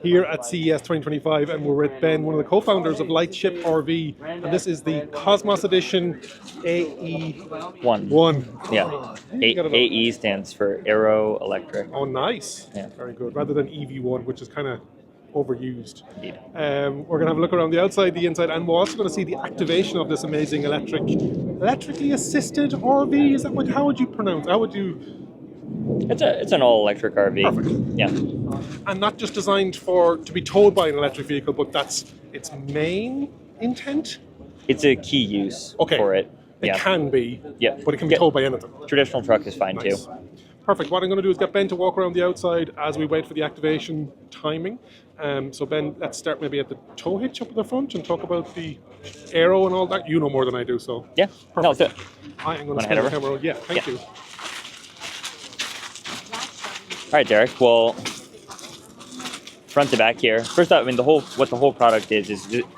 here at CES 2025, and we're with Ben, one of the co-founders of Lightship RV, and this is the Cosmos Edition AE1. Yeah, AE stands for Aero Electric. Oh, nice. Yeah. Very good. Rather than EV1, which is kind of overused. Indeed. We're going to have a look around the outside, the inside, and we're also going to see the activation of this amazing electrically assisted RV. Is that what? How would you pronounce? How would you? It's an all-electric RV. Perfect. Yeah. And not just designed to be towed by an electric vehicle, but that's its main intent. It's a key use for it. It can be. Yeah. But it can be towed by anything. Traditional truck is fine too. Perfect. What I'm going to do is get Ben to walk around the outside as we wait for the activation timing. So Ben, let's start maybe at the tow hitch up at the front and talk about the aero and all that. You know more than I do, so. Yeah. Perfect. No, I am going to spin the camera. Yeah, thank you. All right, Derek. Well, front to back here. First off, I mean, what the whole product is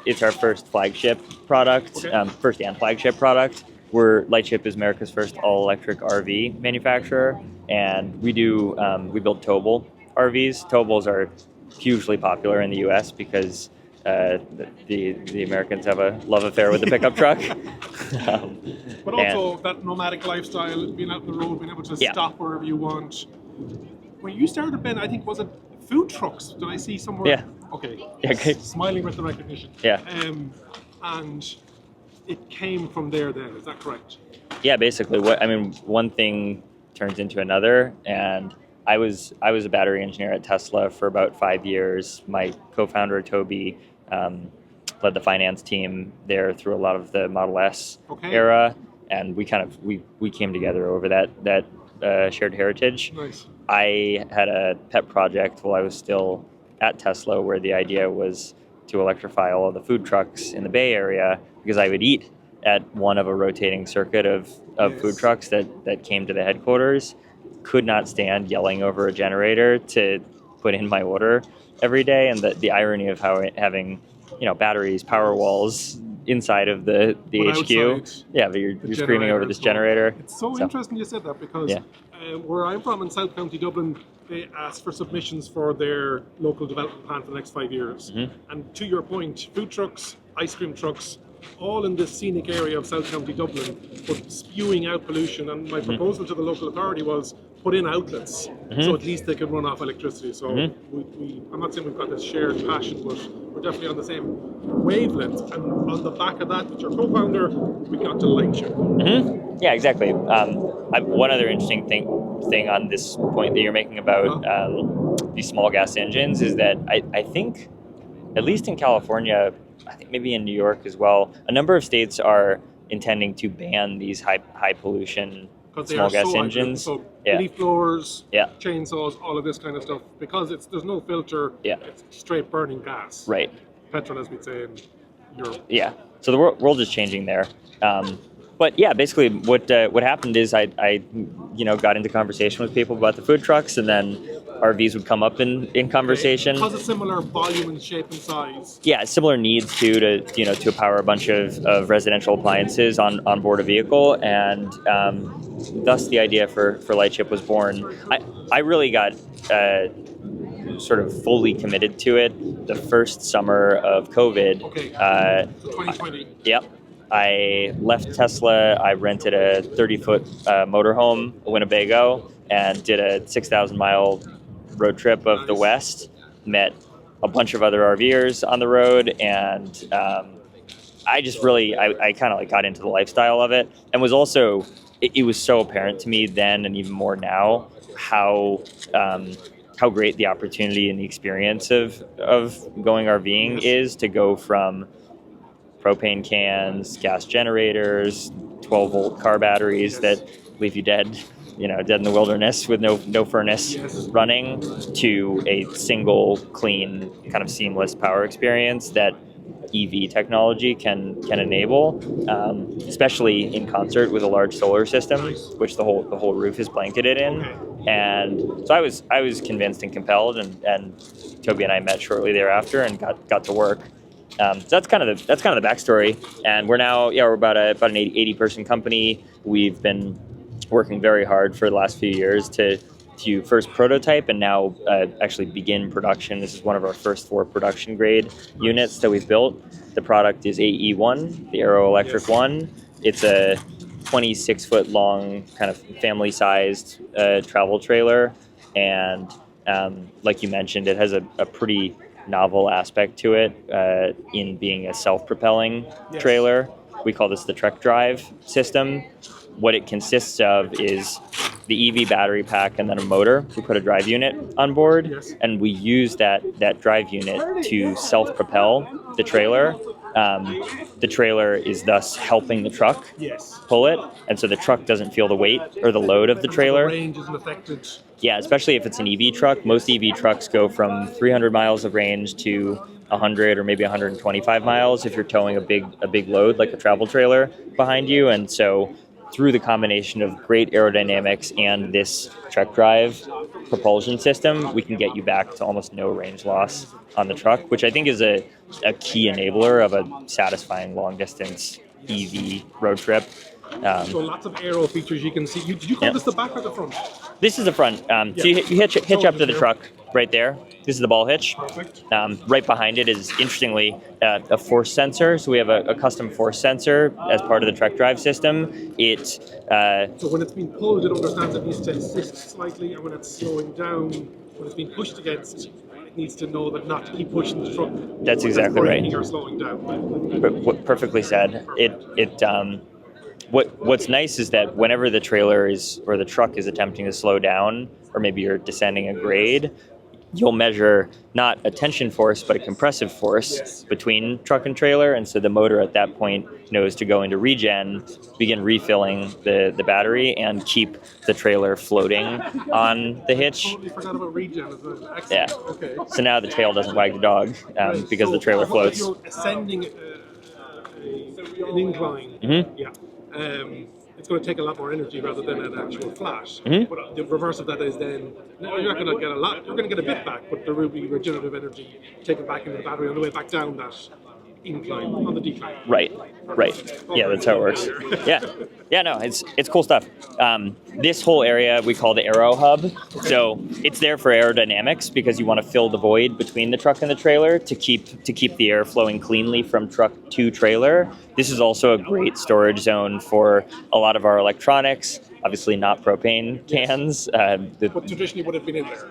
it's our first flagship product, first and flagship product. Lightship is America's first all-electric RV manufacturer, and we build towable RVs. Towables are hugely popular in the U.S. because the Americans have a love affair with the pickup truck. But also that nomadic lifestyle, being out on the road, being able to stop wherever you want. When you started, Ben, I think, was it food trucks? Did I see somewhere? Yeah. Okay. Yeah, okay. Smiling with the recognition. Yeah. And it came from there then, is that correct? Yeah, basically. One thing turns into another, and I was a battery engineer at Tesla for about 5 years. My co-founder, Toby, led the finance team there through a lot of the Model S era, and we came together over that shared heritage. Nice. I had a pet project while I was still at Tesla where the idea was to electrify all of the food trucks in the Bay Area, because I would eat at one of a rotating circuit of food trucks that came to the headquarters. Could not stand yelling over a generator to put in my order every day, and the irony of having batteries, power walls inside of the HQ. Yeah, but you're screaming over this generator. It's so interesting you said that, because where I'm from in South County Dublin, they asked for submissions for their local development plan for the next 5 years. Mm-hmm. And to your point, food trucks, ice cream trucks, all in this scenic area of South County Dublin, but spewing out pollution. And my proposal to the local authority was put in outlets, so at least they can run off electricity. So I'm not saying we've got this shared passion, but we're definitely on the same wavelength. And on the back of that, with your co-founder, we got to Lightship. Yeah, exactly. One other interesting thing on this point that you're making about these small gas engines is that I think, at least in California, I think maybe in New York as well, a number of states are intending to ban these high pollution small gas engines. So leaf blowers, chainsaws, all of this kind of stuff, because there's no filter. It's straight burning gas. Right. Petrol, as we'd say in Europe. Yeah. So the world is changing there. But yeah, basically what happened is I got into conversation with people about the food trucks, and then RVs would come up in conversation. Because of similar volume and shape and size. Yeah, similar needs too to power a bunch of residential appliances on board a vehicle, and thus the idea for Lightship was born. I really got sort of fully committed to it the first summer of COVID. Okay. So 2020. Yep. I left Tesla. I rented a 30-foot motorhome, Winnebago, and did a 6,000-mile road trip of the West. Met a bunch of other RVers on the road, and I just really, I kind of like got into the lifestyle of it, and was also, it was so apparent to me then, and even more now, how great the opportunity and the experience of going RVing is, to go from propane cans, gas generators, 12-volt car batteries that leave you dead in the wilderness with no furnace running, to a single, clean, kind of seamless power experience that EV technology can enable, especially in concert with a large solar system, which the whole roof is blanketed in. And so I was convinced and compelled, and Toby and I met shortly thereafter and got to work. So that's kind of the backstory. And we're about an 80-person company. We've been working very hard for the last few years to to first prototype and now actually begin production. This is one of our first 4 production grade units that we've built. The product is AE1, the Aero Electric One. It's a 26-foot long, kind of family-sized travel trailer, and like you mentioned, it has a pretty novel aspect to it in being a self-propelling trailer. We call this the Trek Drive system. What it consists of is the EV battery pack and then a motor. We put a drive unit on board, and we use that drive unit to self-propel the trailer. The trailer is thus helping the truck pull it, and so the truck doesn't feel the weight or the load of the trailer. The range isn't affected. Yeah, especially if it's an EV truck. Most EV trucks go from 300 miles of range to 100 or maybe 125 miles if you're towing a big load like a travel trailer behind you. And so through the combination of great aerodynamics and this Trek Drive propulsion system, we can get you back to almost no range loss on the truck, which I think is a key enabler of a satisfying long distance EV road trip. So lots of aero features you can see. Did you call this the back or the front? This is the front. So you hitch up to the truck right there. This is the ball hitch. Perfect. Right behind it is, interestingly, a force sensor. So we have a custom force sensor as part of the Trek Drive system. So when it's being pulled, it understands it needs to assist slightly, and when it's slowing down, when it's being pushed against, it needs to know that not to keep pushing the truck. That's exactly right. Or slowing down. Perfectly said. What's nice is that whenever the trailer or the truck is attempting to slow down, or maybe you're descending a grade, you'll measure not a tension force, but a compressive force between truck and trailer. And so the motor at that point knows to go into regen, begin refilling the battery, and keep the trailer floating on the hitch. I totally forgot about regen as well. Excellent. Yeah. Okay. So now the tail doesn't wag the dog because the trailer floats. If you're ascending an incline, it's going to take a lot more energy rather than an actual flash. But the reverse of that is then you're not going to get a lot. You're going to get a bit back, but there will be regenerative energy taken back into the battery on the way back down that incline, on the decline. Right. Yeah, that's how it works. Yeah. No, it's cool stuff. This whole area we call the Aero Hub. So it's there for aerodynamics because you want to fill the void between the truck and the trailer to keep the air flowing cleanly from truck to trailer. This is also a great storage zone for a lot of our electronics. Obviously not propane cans. But traditionally would have been in there.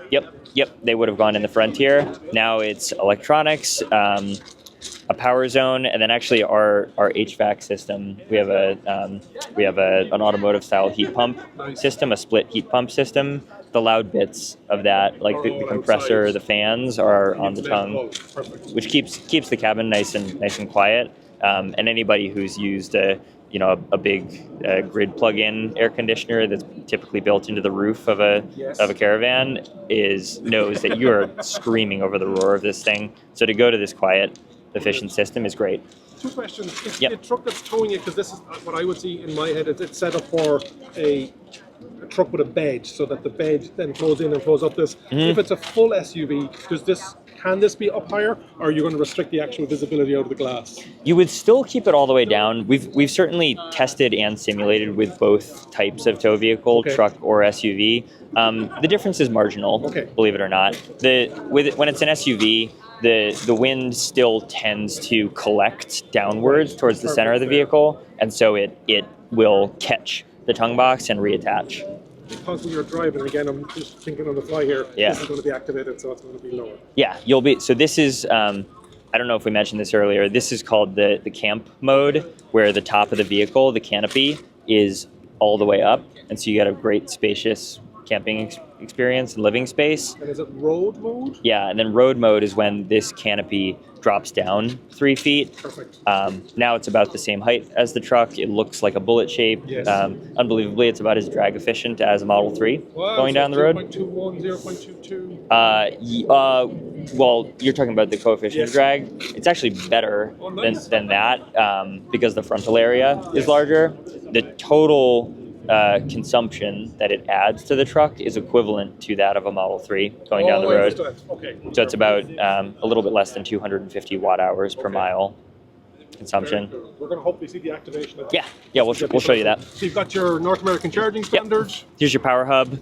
Yep. They would have gone in the Frontier. Now it's electronics, a power zone, and then actually our HVAC system. We have an automotive style heat pump system, a split heat pump system. The loud bits of that, like the compressor, the fans, are on the tongue, which keeps the cabin nice and quiet. And anybody who's used a big grid plug-in air conditioner that's typically built into the roof of a caravan knows that you're screaming over the roar of this thing. So to go to this quiet, efficient system is great. 2 questions. Is the truck that's towing it, because this is what I would see in my head, it's set up for a truck with a bed, so that the bed then flows in and flows up this. If it's a full SUV, can this be up higher, or are you going to restrict the actual visibility out of the glass? You would still keep it all the way down. We've certainly tested and simulated with both types of tow vehicle, truck or SUV. The difference is marginal, believe it or not. When it's an SUV, the wind still tends to collect downwards towards the center of the vehicle, and so it will catch the tongue box and reattach. Because when you're driving, again, I'm just thinking on the fly here, this is going to be activated, so it's going to be lower. Yeah, so this is, I don't know if we mentioned this earlier, this is called the camp mode, where the top of the vehicle, the canopy, is all the way up, and so you get a great spacious camping experience and living space. And is it road mode? Yeah, and then road mode is when this canopy drops down 3 feet. Perfect. Now it's about the same height as the truck. It looks like a bullet shape. Unbelievably, it's about as drag efficient as a Model 3 going down the road. 0.21, 0.22? Well, you're talking about the coefficient of drag. It's actually better than that because the frontal area is larger. The total consumption that it adds to the truck is equivalent to that of a Model 3 going down the road. So it's about a little bit less than 250 watt hours per mile. consumption. We're going to hopefully see the activation. Yeah, we'll show you that. So you've got your North American charging standard. Here's your power hub.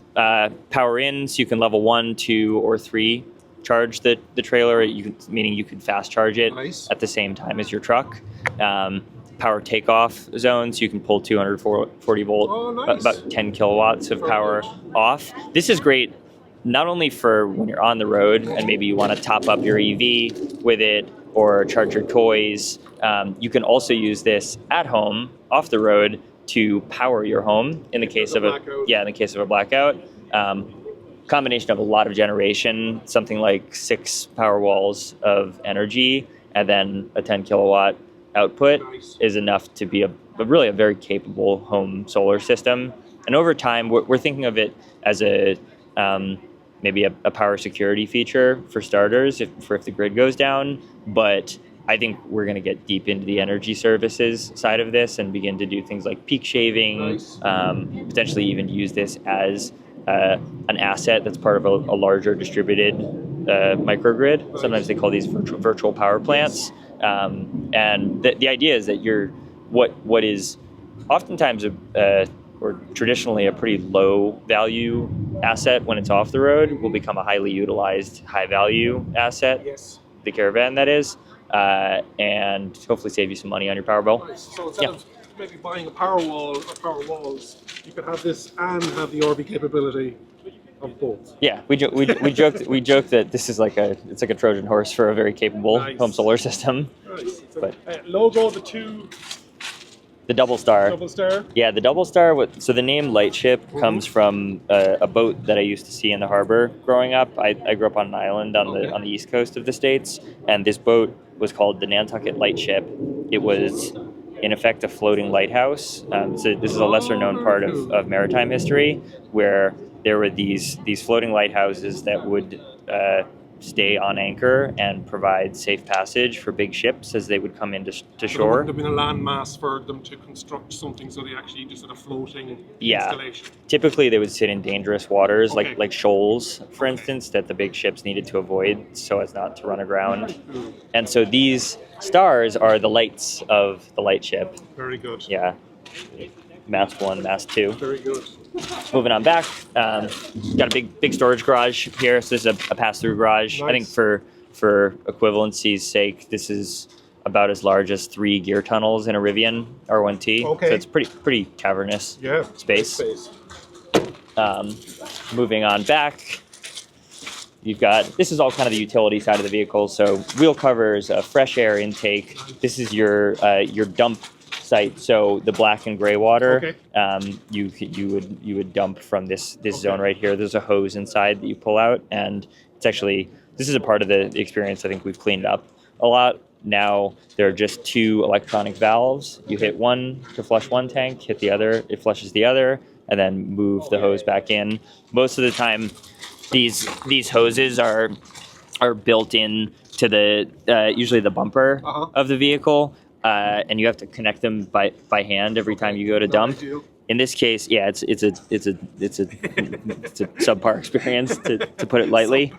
Power in, so you can level 1, 2, or 3 charge the trailer. Meaning you can fast charge it at the same time as your truck. Power takeoff zone, so you can pull 240 volt, about 10 kilowatts of power off. This is great not only for when you're on the road and maybe you want to top up your EV with it or charge your toys. You can also use this at home, off the road, to power your home in the case of a blackout. Combination of a lot of generation, something like 6 power walls of energy, and then a 10 kilowatt output is enough to be really a very capable home solar system. And over time, we're thinking of it as maybe a power security feature for starters, if the grid goes down. But I think we're going to get deep into the energy services side of this and begin to do things like peak shaving, potentially even use this as an asset that's part of a larger distributed microgrid. Sometimes they call these virtual power plants. And the idea is that what is oftentimes or traditionally a pretty low value asset when it's off the road will become a highly utilized, high value asset. Yes. The Caravan, that is, and hopefully save you some money on your power bill. Nice. So instead of maybe buying a power wall or power walls, you could have this and have the RV capability of both. Yeah, we joked that this is it's like a Trojan horse for a very capable home solar system. Nice. But logo, the double star. Double star? Yeah, the double star. So the name Lightship comes from a boat that I used to see in the harbor growing up. I grew up on an island on the east coast of the States, and this boat was called the Nantucket Lightship. It was, in effect, a floating lighthouse. So this is a lesser-known part of maritime history, where there were these floating lighthouses that would stay on anchor and provide safe passage for big ships as they would come into shore. There would have been a landmass for them to construct something so they actually just had a floating installation. Typically they would sit in dangerous waters, like shoals, for instance, that the big ships needed to avoid so as not to run aground. And so these stars are the lights of the Lightship. Very good. Yeah. Mast 1, Mast 2. Very good. Moving on back, got a big storage garage here. So this is a pass-through garage. Nice. I think for equivalency's sake, this is about as large as 3 gear tunnels in a Rivian R1T. Okay. So it's pretty cavernous space. Moving on back, you've got, this is all kind of the utility side of the vehicle. So wheel covers, fresh air intake. This is your dump site. So the black and gray water, you would dump from this zone right here. There's a hose inside that you pull out, and it's actually, this is a part of the experience I think we've cleaned up a lot. Now there are just 2 electronic valves. You hit one to flush one tank, hit the other, it flushes the other, and then move the hose back in. Most of the time, these hoses are built in to the usually the bumper of the vehicle. And you have to connect them by hand every time you go to dump. In this case, it's a subpar experience to put it lightly.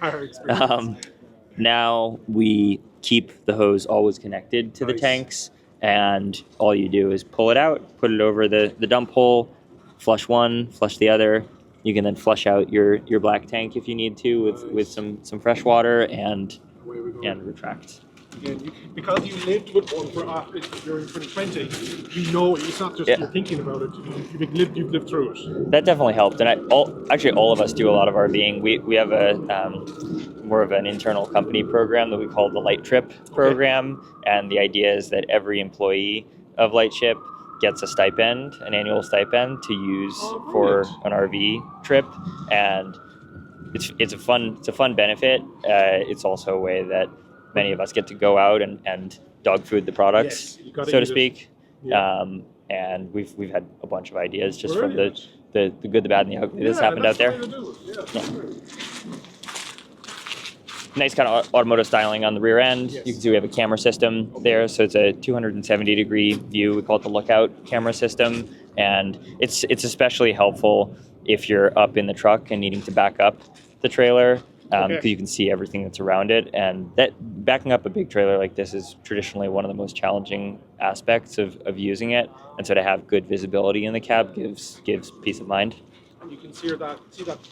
Now we keep the hose always connected to the tanks, and all you do is pull it out, put it over the dump hole, flush one, flush the other. You can then flush out your black tank if you need to with some fresh water and retract. Again, because you lived with one during 2020, you know it's not just you're thinking about it. You've lived through it. That definitely helped, and all of us do a lot of RVing. We have a more of an internal company program that we call the Light Trip program, and the idea is that every employee of Lightship gets a stipend, an annual stipend to use for an RV trip, and it's a fun benefit. It's also a way that many of us get to go out and dog food the products, so to speak. And we've had a bunch of ideas just from the good, the bad, and the ugly that's happened out there. Nice kind of automotive styling on the rear end. You can see we have a camera system there, so it's a 270-degree view. We call it the lookout camera system, and it's especially helpful if you're up in the truck and needing to back up the trailer. Because you can see everything that's around it, and that backing up a big trailer like this is traditionally one of the most challenging aspects of using it, and so to have good visibility in the cab gives peace of mind. And you can see that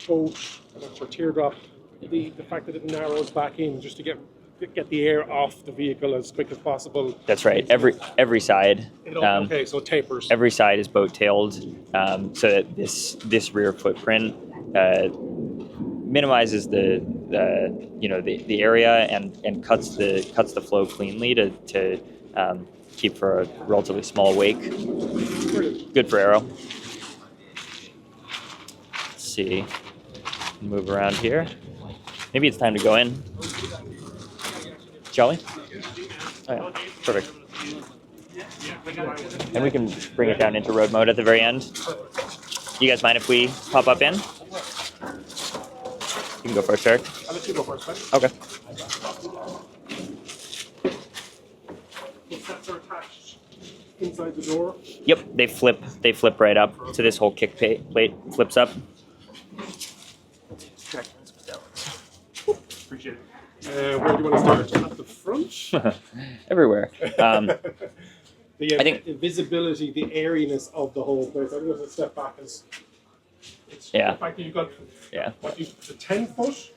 boat, or teardrop, the fact that it narrows back in just to get the air off the vehicle as quick as possible. That's right. Every side. Okay, so it tapers. Every side is boat tailed, so that this rear footprint minimizes the area and cuts the flow cleanly to keep for a relatively small wake. Good for aero. Let's see. Move around here. Maybe it's time to go in. Shall we? Oh, yeah. Perfect. And we can bring it down into road mode at the very end. You guys mind if we pop up in? You can go first, Eric. I'll let you go first, right? Okay. The sets are attached inside the door. Yep, they flip right up. So this whole kick plate flips up. Appreciate it. Where do you want to start? At the front? Everywhere. I think the visibility, the airiness of the whole place. I'm going to step back it's yeah. The fact that you've got the 10 foot.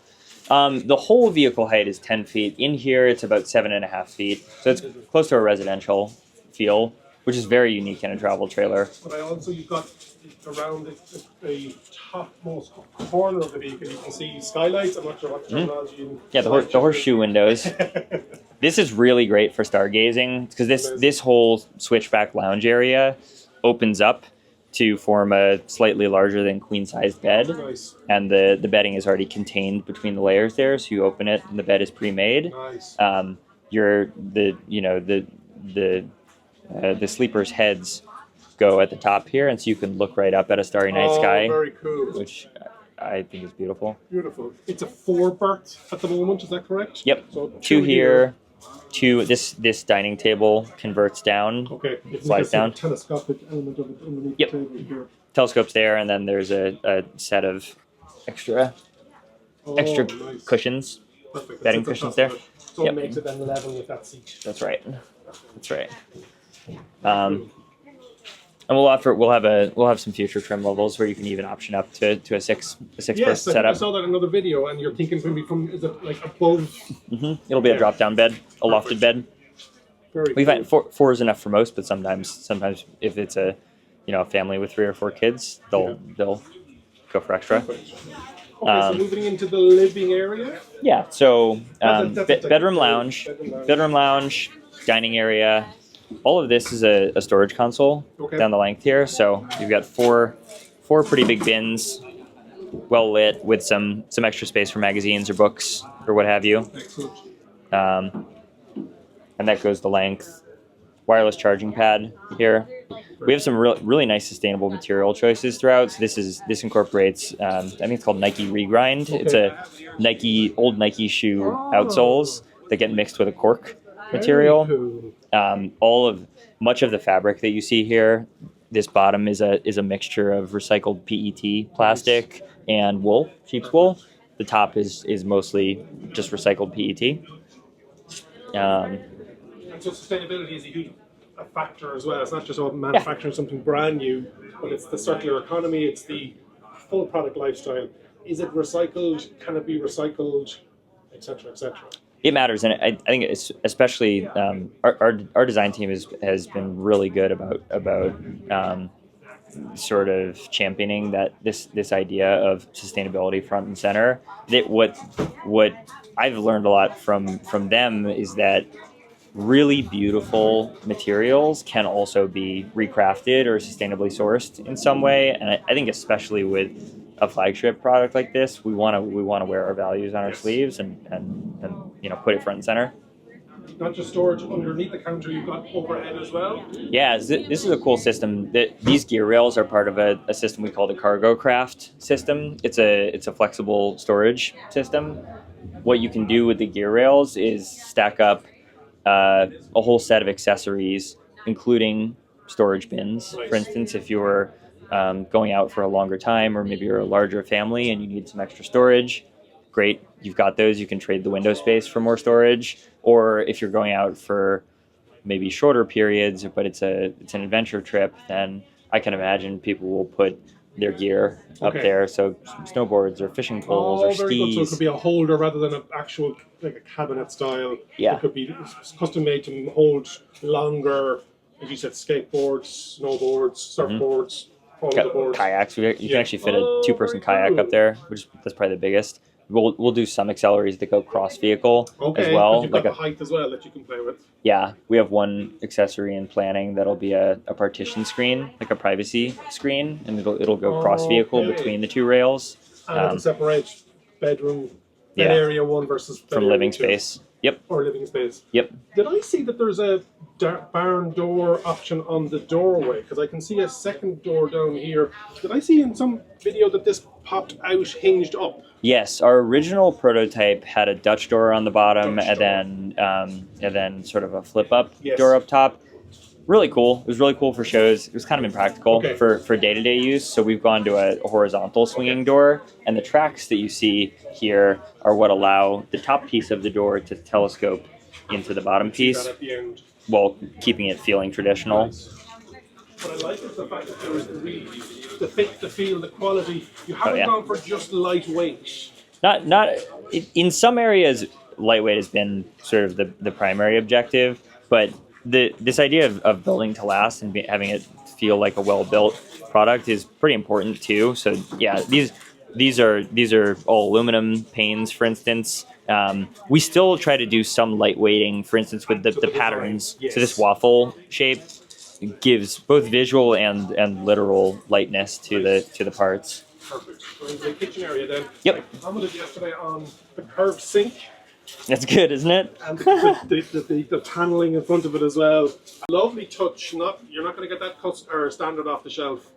The whole vehicle height is 10 feet. In here, it's about 7.5 feet. So it's close to a residential feel, which is very unique in a travel trailer. But you've got around the topmost corner of the vehicle, you can see skylights. I'm not sure what terminology. Yeah, the horseshoe windows. This is really great for stargazing because this whole switchback lounge area opens up to form a slightly larger than queen-sized bed. Nice. And the bedding is already contained between the layers there, so you open it and the bed is pre-made. Nice. The sleepers' heads go at the top here, and so you can look right up at a starry night sky. Very cool. Which I think is beautiful. Beautiful. It's a 4-berth at the moment, is that correct? Yep. So two here. This dining table converts down. Okay. Slides down. Telescopic element of it underneath Yep. the table here. Telescope's there, and then there's a set of extra nice. cushions. Perfect. Bedding cushions there. So it makes it then level with that seat. That's right. And we'll have some future trim levels where you can even option up to a six Yes, setup. I saw that in another video, and you're thinking maybe is it like above? Mm-hmm. It'll be a drop down bed, a lofted bed. We find four is enough for most, but sometimes if it's a family with 3 or 4 kids, they'll go for extra. Okay, so moving into the living area. Yeah, so bedroom lounge, dining area. All of this is a storage console down the length here. So you've got four pretty big bins, well lit, with some extra space for magazines or books or what have you. Excellent. And that goes the length. Wireless charging pad here. We have some really nice sustainable material choices throughout. So this incorporates I think it's called Nike Regrind. Okay. It's a old Nike shoe outsoles that get mixed with a cork material. Cool. Much of the fabric that you see here, this bottom is a mixture of recycled PET plastic and wool, sheep's wool. The top is mostly just recycled PET. And so sustainability is a factor as well. It's not just about manufacturing something brand new, but it's the circular economy, it's the full product lifestyle. Is it recycled? Can it be recycled? Etc. etc. It matters, and I think it's especially our design team has been really good about sort of championing this idea of sustainability front and center. That what I've learned a lot from them is that really beautiful materials can also be recrafted or sustainably sourced in some way, and I think especially with a flagship product like this, we want to wear our values on our sleeves and put it front and center. Not just storage underneath the counter, you've got overhead as well. Yeah, this is a cool system. These gear rails are part of a system we call the Cargo Craft system. It's a flexible storage system. What you can do with the gear rails is stack up a whole set of accessories, including storage bins. Nice. For instance, if you're going out for a longer time, or maybe you're a larger family and you need some extra storage, great. You've got those. You can trade the window space for more storage. Or if you're going out for maybe shorter periods, but it's an adventure trip, then I can imagine people will put their gear up there. So snowboards or fishing poles or very good. So it skis. could be a holder rather than an actual like a cabinet style. Yeah. It could be custom made to hold longer, as you said, skateboards, snowboards, surfboards, all of the boards. Kayaks. You can actually fit a two-person kayak up there, that's probably the biggest. We'll do some accelerators that go cross vehicle as well. You've got the height as well that you can play with. Yeah, we have one accessory in planning that'll be a partition screen, like a privacy screen, and it'll go cross vehicle between the two rails. And it'll separate bedroom bed area one versus bed from area living two. space. Yep. Or living space. Yep. Did I see that there's a barn door option on the doorway? Because I can see a second door down here. Did I see in some video that this popped out, hinged up? Yes, our original prototype had a Dutch door on the bottom, and then sort of a flip-up door up top. Really cool. It was really cool for shows. It was kind of impractical for day-to-day use, so we've gone to a horizontal swinging door, and the tracks that you see here are what allow the top piece of the door to telescope into the bottom piece, while keeping it feeling traditional. Nice. What I like is the fact that there is really the fit, the feel, the quality. You haven't gone for just lightweight. Not in some areas, lightweight has been sort of the primary objective, but this idea of building to last and having it feel like a well-built product is pretty important too. So yeah, these are all aluminum panes, for instance. We still try to do some lightweighting, for instance, with the patterns. Yes. So this waffle shape gives both visual and literal lightness to the parts. Perfect. So into the kitchen area then. Yep. I commented yesterday on the curved sink. That's good, isn't it? And the paneling in front of it as well. Lovely touch. You're not going to get that standard off the shelf.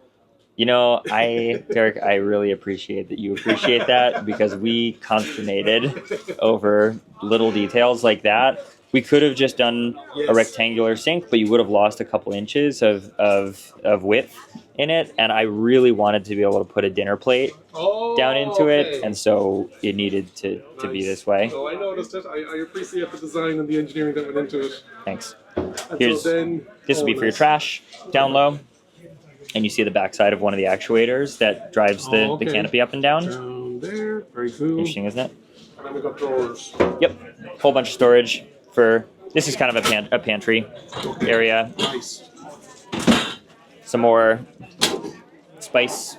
You know, Derek, I really appreciate that you appreciate that, because we consternated over little details like that. We could have just done a rectangular sink, but you would have lost a couple inches of width in it, and I really wanted to be able to put a dinner plate down into it, and so it needed to be this way. Oh, I noticed it. I appreciate the design and the engineering that went into it. Thanks. This will be for your trash down low, and you see the backside of one of the actuators that drives the canopy up and down. Down there, very cool. Interesting, isn't it? And then we've got drawers. Yep, whole bunch of storage. This is kind of a pantry area. Nice. Some more spice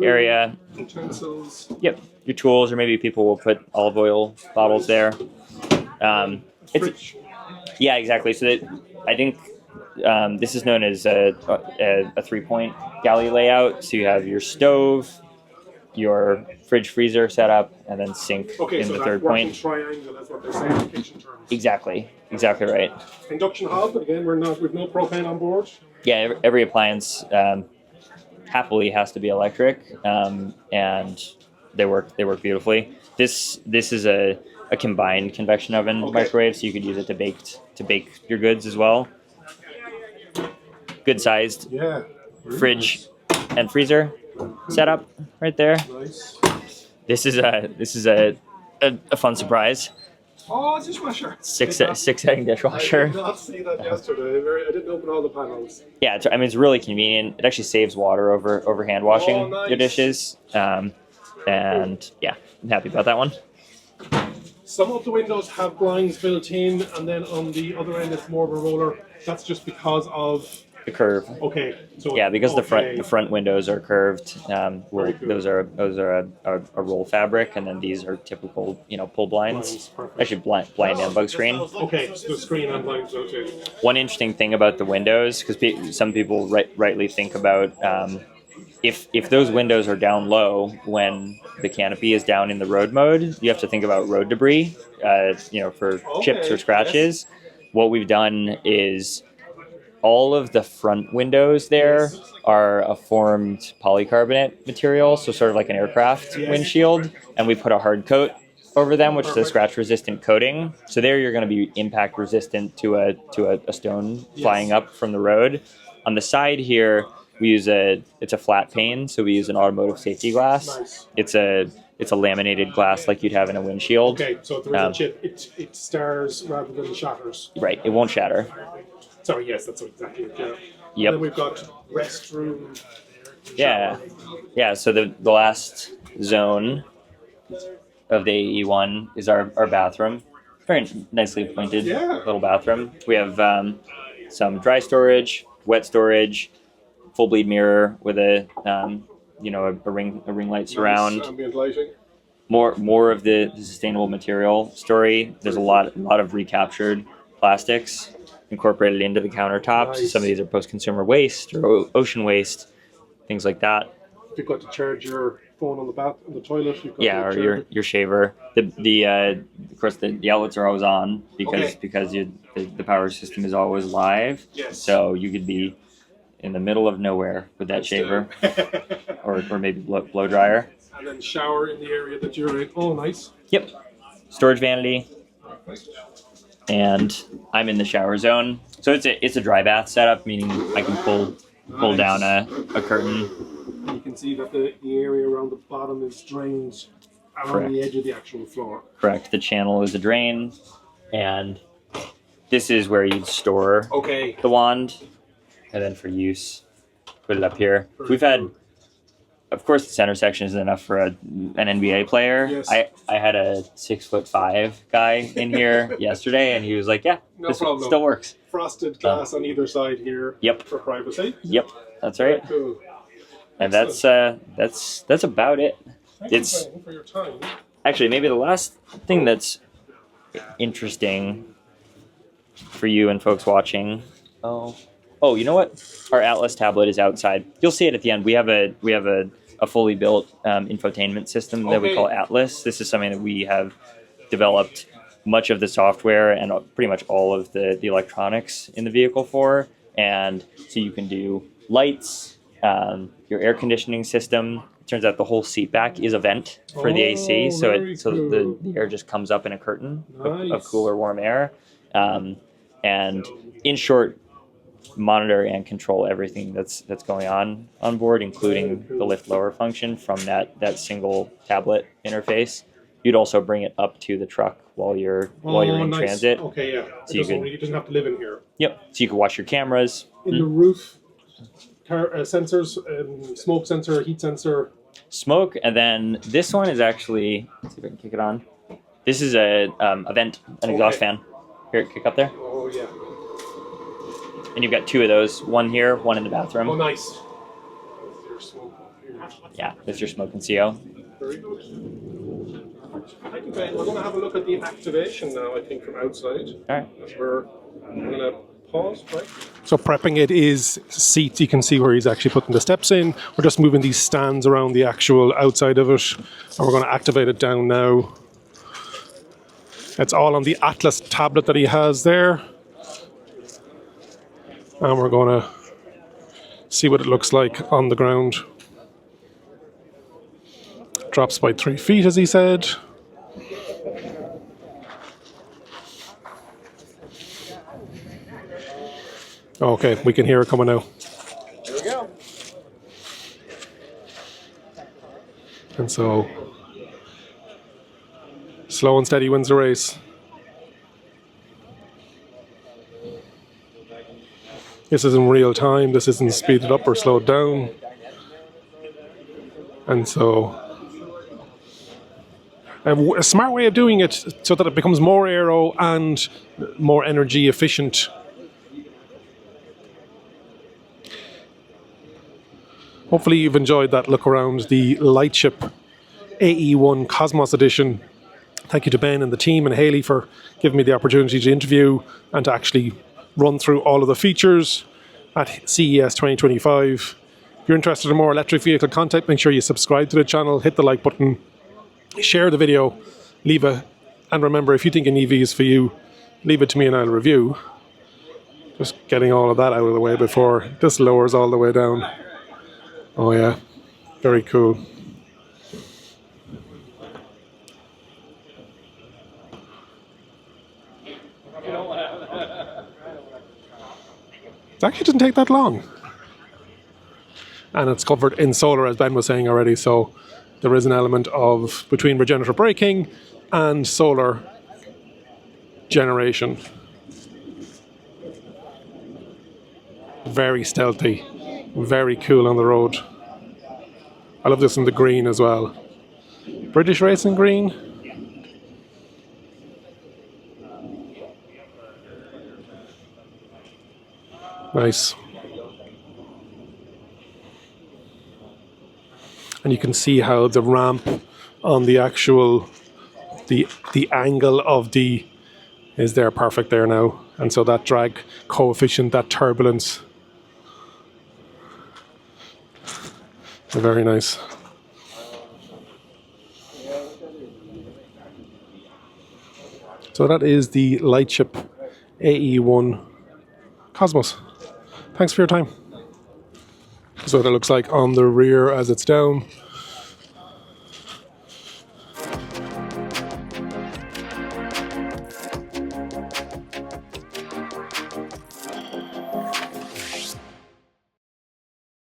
area. Utensils. Yep, your tools, or maybe people will put olive oil bottles there. Yeah, exactly. So I think this is known as a 3-point galley layout. So you have your stove, your fridge freezer setup, and then sink in the third point. Triangle, that's what they're saying in kitchen terms. Exactly right. Induction hob, again, we've no propane on board. Yeah, every appliance happily has to be electric, and they work beautifully. This is a combined convection oven microwave, so you could use it to bake your goods as well. Good sized fridge and freezer setup right there. Nice. This is a fun surprise. Oh, dishwasher. Six setting dishwasher. I did not see that yesterday. I didn't open all the panels. Yeah, it's really convenient. It actually saves water over hand washing your dishes. And yeah, I'm happy about that one. Some of the windows have blinds built in, and then on the other end it's more of a roller. That's just because of the curve. Okay. So yeah, because the front windows are curved. Those are a roll fabric, and then these are typical pull blinds. Actually, blind and bug screen. Okay, so the screen and blinds rotate. One interesting thing about the windows, because some people rightly think about if those windows are down low when the canopy is down in the road mode, you have to think about road debris, for chips or scratches. What we've done is all of the front windows there are a formed polycarbonate material, so sort of like an aircraft windshield, and we put a hard coat over them, which is a scratch-resistant coating. So there you're going to be impact-resistant to a stone flying up from the road. On the side here, we use it's a flat pane, so we use an automotive safety glass. Nice. It's a It's a laminated glass like you'd have in a windshield. Okay, so if there is a chip, it stars rather than shatters. Right, it won't shatter. Sorry, yes, that's exactly it. Yeah. Yep. And then we've got restroom. Yeah, yeah. So the last zone of the AE1 is our bathroom. Very nicely appointed little bathroom. We have some dry storage, wet storage, full bleed mirror with a a ring light surround. Nice ambient lighting. More of the sustainable material story. There's a lot of recaptured plastics incorporated into the countertops. Nice. Some of these are post-consumer waste or ocean waste, things like that. If you've got to charge your phone on the toilet, you've got to or your shaver. Of course the outlets are always on because the power system is always live. Yes. So you could be in the middle of nowhere with that shaver, or maybe blow dryer. And then shower in the area that you're in. Oh, nice. Yep. Storage vanity. And I'm in the shower zone. So it's a dry bath setup, meaning I can pull down a curtain. You can see that the area around the bottom is drained along the edge of the actual floor. Correct. The channel is a drain, and this is where you'd store the wand, and then for use, put it up here. We've had, of course, the center section isn't enough for an NBA player. Yes. I had a 6'5" guy in here yesterday, and he was like, "Yeah, No this problem. still works." Frosted glass on either side here. Yep. For privacy. Yep, that's right. Cool. And that's about it. Thank you, It's Ben, for your time. actually maybe the last thing that's interesting for you and folks watching. Oh, you know what? Our Atlas tablet is outside. You'll see it at the end. We have a fully built infotainment system that we call Atlas. This is something that we have developed much of the software and pretty much all of the electronics in the vehicle for. And so you can do lights, your air conditioning system. It turns out the whole seat back is a vent for the AC, so the air just comes up in a curtain of cool or warm air. And in short, monitor and control everything that's going on board, including the lift lower function from that single tablet interface. You'd also bring it up to the truck while you're in transit. Okay, yeah. So You doesn't have to live in here. Yep. So you can watch your cameras. In the roof, sensors, smoke sensor, heat sensor. Smoke, and then this one is actually, let's see if I can kick it on. This is a vent, an exhaust fan. Here, kick up there. Oh yeah. And you've got two of those, one here, one in the bathroom. Oh, nice. That's your smoke up here. Yeah, that's your smoke and CO. Very good. Thank you, Ben. We're going to have a look at the activation now, I think, from outside. All right. We're going to pause, right? So prepping it is seats. You can see where he's actually putting the steps in. We're just moving these stands around the actual outside of it. And we're going to activate it down now. It's all on the Atlas tablet that he has there. And we're going to see what it looks like on the ground. Drops by 3 feet, as he said. Okay, we can hear it coming out. Here we go. And so, slow and steady wins the race. This is in real time. This isn't speeded up or slowed down. And so, a smart way of doing it so that it becomes more aero and more energy efficient. Hopefully you've enjoyed that look around the Lightship AE1 Cosmos Edition. Thank you to Ben and the team and Reilly for giving me the opportunity to interview and to actually run through all of the features at CES 2025. If you're interested in more electric vehicle content, make sure you subscribe to the channel, hit the like button, share the video, and remember, if you think an EV is for you, leave it to me and I'll review. Just getting all of that out of the way before this lowers all the way down. Oh yeah, very cool. It actually didn't take that long. And it's covered in solar, as Ben was saying already, so there is an element of between regenerative braking and solar generation. Very stealthy, very cool on the road. I love this in the green as well. British Racing green. Nice. And you can see how the ramp on the actual, the angle of the is there perfect there now. And so that drag coefficient, that turbulence. Very nice. So that is the Lightship AE1 Cosmos. Thanks for your time. This is what it looks like on the rear as it's down.